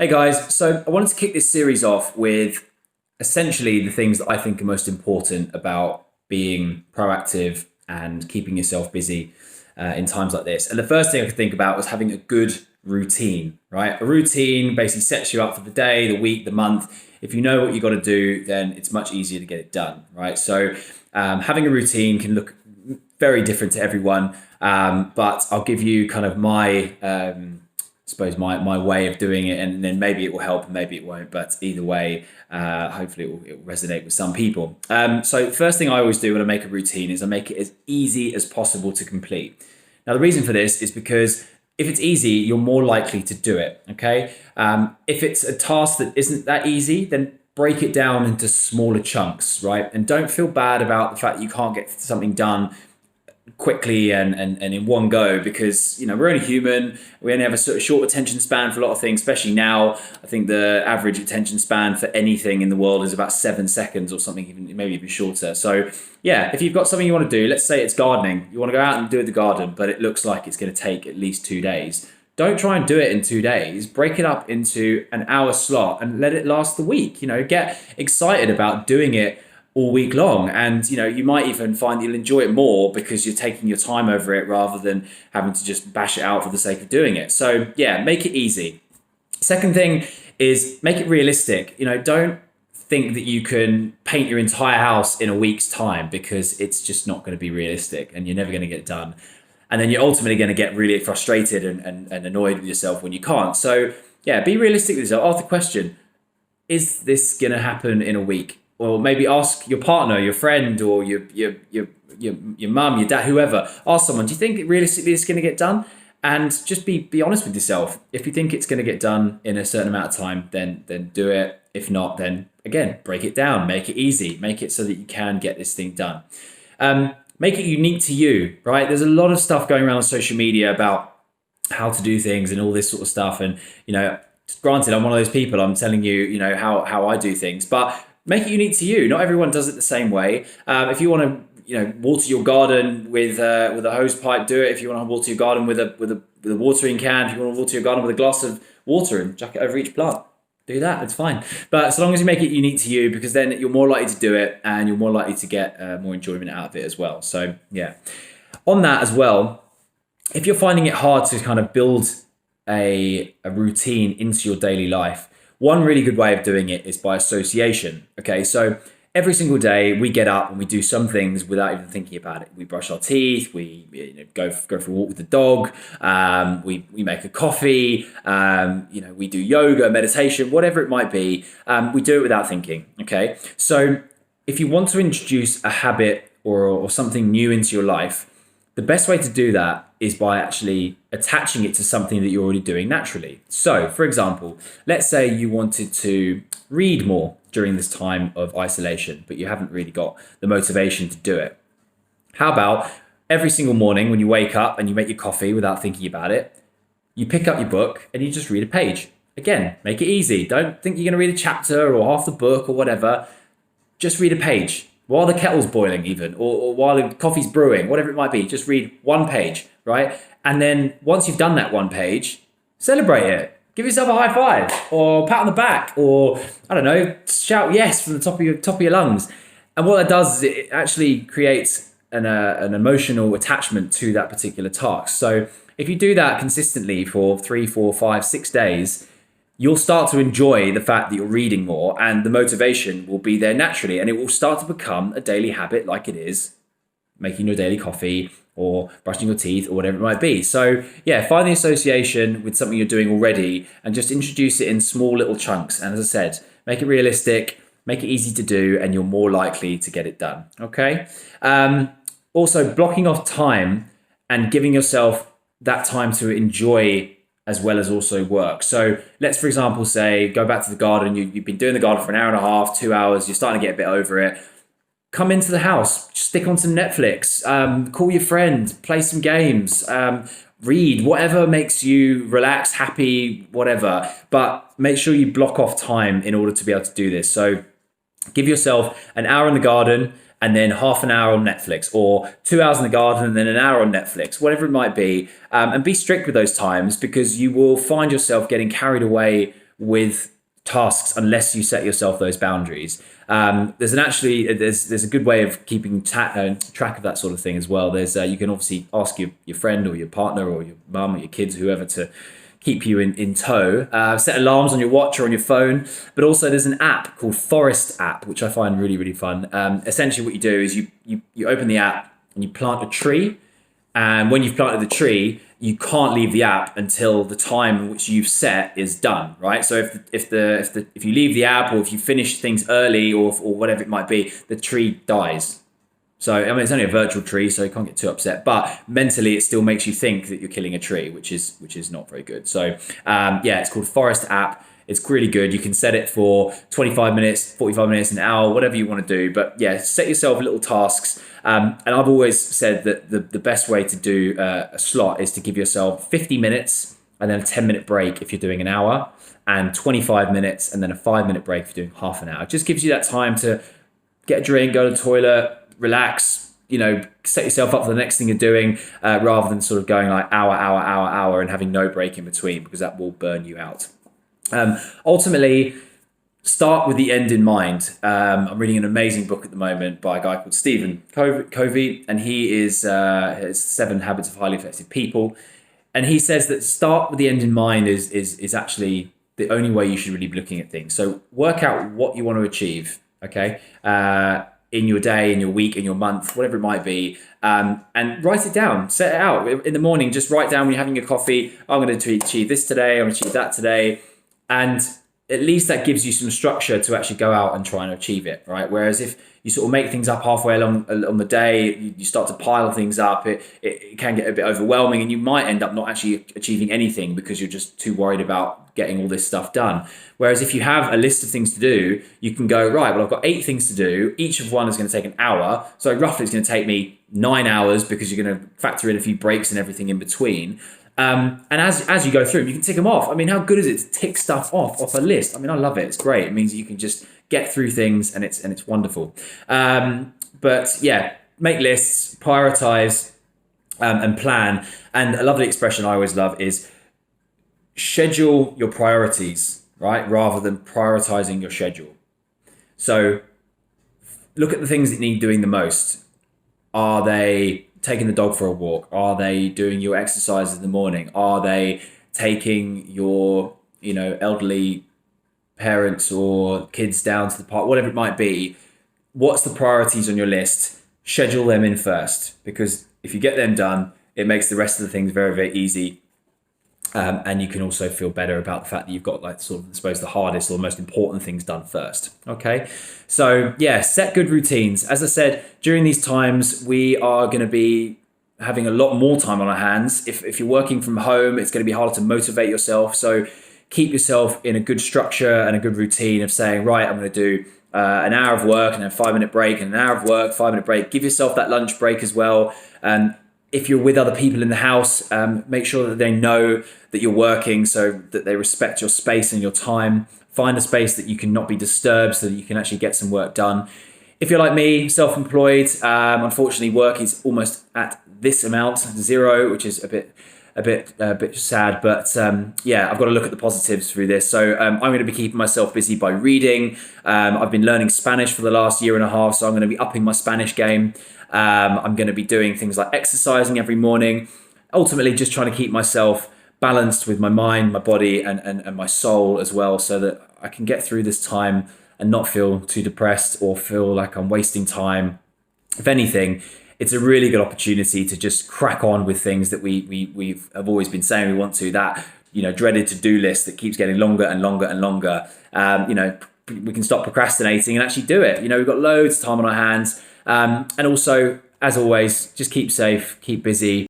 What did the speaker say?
Hey guys, so I wanted to kick this series off with essentially the things that I think are most important about being proactive and keeping yourself busy in times like this. And the first thing I could think about was having a good routine, right? A routine basically sets you up for the day, the week, the month. If you know what you got to do, then it's much easier to get it done, right? So having a routine can look very different to everyone, but I'll give you kind of my suppose my way of doing it, and then maybe it will help and maybe it won't, but either way, hopefully it will resonate with some people. So the first thing I always do when I make a routine is I make it as easy as possible to complete. Now the reason for this is because if it's easy, you're more likely to do it. Okay. If it's a task that isn't that easy, then break it down into smaller chunks, right? And don't feel bad about the fact that you can't get something done quickly and in one go, because we're only human. We only have a sort of short attention span for a lot of things, especially now. I think the average attention span for anything in the world is about 7 seconds or something, maybe even shorter. So yeah, if you've got something you want to do, let's say it's gardening, you want to go out and do the garden, but it looks like it's going to take at least 2 days. Don't try and do it in 2 days. Break it up into an hour slot and let it last the week. Get excited about doing it all week long, and you might even find that you'll enjoy it more because you're taking your time over it rather than having to just bash it out for the sake of doing it. So yeah, make it easy. Second thing is make it realistic. Don't think that you can paint your entire house in a week's time, because it's just not going to be realistic and you're never going to get it done. And then you're ultimately going to get really frustrated and annoyed with yourself when you can't. So yeah, be realistic with yourself. Ask the question, is this going to happen in a week? Or maybe ask your partner, your friend, or your mum, your dad, whoever. Ask someone, do you think realistically it's going to get done? And just be honest with yourself. If you think it's going to get done in a certain amount of time, then do it. If not, then again, break it down, make it easy, make it so that you can get this thing done. Make it unique to you, right? There's a lot of stuff going around on social media about how to do things and all this sort of stuff. And granted, I'm one of those people. I'm telling you, how I do things, but make it unique to you. Not everyone does it the same way. If you want to, water your garden with a hose pipe, do it. If you want to water your garden with a watering can, if you want to water your garden with a glass of water and chuck it over each plant, do that. It's fine. But as long as you make it unique to you, because then you're more likely to do it and you're more likely to get more enjoyment out of it as well. So yeah, on that as well, if you're finding it hard to kind of build a routine into your daily life, one really good way of doing it is by association. Okay, so every single day we get up and we do some things without even thinking about it. We brush our teeth, we go for a walk with the dog, we make a coffee, we do yoga, meditation, whatever it might be. We do it without thinking. Okay, so if you want to introduce a habit or something new into your life, the best way to do that is by actually attaching it to something that you're already doing naturally. So, for example, let's say you wanted to read more during this time of isolation, but you haven't really got the motivation to do it. How about every single morning when you wake up and you make your coffee without thinking about it, you pick up your book and you just read a page. Again, make it easy. Don't think you're going to read a chapter or half the book or whatever. Just read a page. While the kettle's boiling even, or while the coffee's brewing, whatever it might be, just read one page, right? And then once you've done that one page, celebrate it. Give yourself a high five or pat on the back, or I don't know, shout yes from the top of your lungs. And what that does is it actually creates an emotional attachment to that particular task. So if you do that consistently for 3, 4, 5, 6 days, you'll start to enjoy the fact that you're reading more, and the motivation will be there naturally, and it will start to become a daily habit, like it is making your daily coffee or brushing your teeth or whatever it might be. So yeah, find the association with something you're doing already and just introduce it in small little chunks. And as I said, make it realistic, make it easy to do, and you're more likely to get it done. Okay. Also, blocking off time and giving yourself that time to enjoy as well as also work. So let's, for example, say, go back to the garden. You've been doing the garden for an hour and a half, 2 hours. You're starting to get a bit over it. Come into the house, stick on some Netflix, call your friend, play some games, read, whatever makes you relax, happy, whatever. But make sure you block off time in order to be able to do this. So give yourself an hour in the garden and then half an hour on Netflix, or 2 hours in the garden and then an hour on Netflix, whatever it might be. And be strict with those times, because you will find yourself getting carried away with tasks unless you set yourself those boundaries. There's a good way of keeping track of that sort of thing as well. You can obviously ask your friend or your partner or your mum or your kids, whoever, to keep you in tow. Set alarms on your watch or on your phone, but also there's an app called Forest app, which I find really, really fun. Essentially what you do is you open the app and you plant a tree. And when you've planted the tree, you can't leave the app until the time which you've set is done, right? So if you leave the app, or if you finish things early, or whatever it might be, the tree dies. So I mean, it's only a virtual tree, so you can't get too upset. But mentally, it still makes you think that you're killing a tree, which is not very good. So it's called Forest app. It's really good. You can set it for 25 minutes, 45 minutes, an hour, whatever you want to do. But yeah, set yourself little tasks. And I've always said that the best way to do a slot is to give yourself 50 minutes and then a 10-minute break if you're doing an hour, and 25 minutes and then a 5-minute break if you're doing half an hour. It just gives you that time to get a drink, go to the toilet, relax, set yourself up for the next thing you're doing, rather than sort of going like hour and having no break in between, because that will burn you out. Ultimately, start with the end in mind. I'm reading an amazing book at the moment by a guy called Stephen Covey, and he is his 7 Habits of Highly Effective People. And he says that start with the end in mind is actually the only way you should really be looking at things. So work out what you want to achieve, okay? In your day, in your week, in your month, whatever it might be, and write it down, set it out. In the morning, just write down when you're having your coffee, I'm going to achieve this today, I'm going to achieve that today. And at least that gives you some structure to actually go out and try and achieve it, right? Whereas if you sort of make things up halfway along the day, you start to pile things up, it can get a bit overwhelming, and you might end up not actually achieving anything because you're just too worried about getting all this stuff done. Whereas if you have a list of things to do, you can go, right, well, I've got 8 things to do. Each of one is going to take an hour. So roughly it's going to take me 9 hours, because you're going to factor in a few breaks and everything in between. And as you go through, you can tick them off. I mean, how good is it to tick stuff off a list? I mean, I love it. It's great. It means that you can just get through things, and it's wonderful. But yeah, make lists, prioritize, and plan. And a lovely expression I always love is schedule your priorities, right? Rather than prioritizing your schedule. So look at the things that need doing the most. Are they taking the dog for a walk? Are they doing your exercise in the morning? Are they taking your, elderly parents or kids down to the park? Whatever it might be. What's the priorities on your list? Schedule them in first, because if you get them done, it makes the rest of the things very, very easy. And you can also feel better about the fact that you've got, like, sort of, I suppose, the hardest or the most important things done first. Okay. So yeah, set good routines. As I said, during these times, we are going to be having a lot more time on our hands. If you're working from home, it's going to be harder to motivate yourself. So keep yourself in a good structure and a good routine of saying, right, I'm going to do an hour of work and then a 5-minute break, and an hour of work, 5-minute break. Give yourself that lunch break as well. If you're with other people in the house, make sure that they know that you're working, so that they respect your space and your time. Find a space that you can not be disturbed, so that you can actually get some work done. If you're like me, self-employed, unfortunately work is almost at this amount, 0, which is a bit sad. But I've got to look at the positives through this. So I'm going to be keeping myself busy by reading. I've been learning Spanish for the last 1.5 years, so I'm going to be upping my Spanish game. I'm going to be doing things like exercising every morning, ultimately just trying to keep myself balanced with my mind, my body, and my soul as well, so that I can get through this time and not feel too depressed or feel like I'm wasting time. If anything, it's a really good opportunity to just crack on with things that we have always been saying we want to, that, dreaded to-do list that keeps getting longer and longer and longer. We can stop procrastinating and actually do it. We've got loads of time on our hands. And also, as always, just keep safe, keep busy.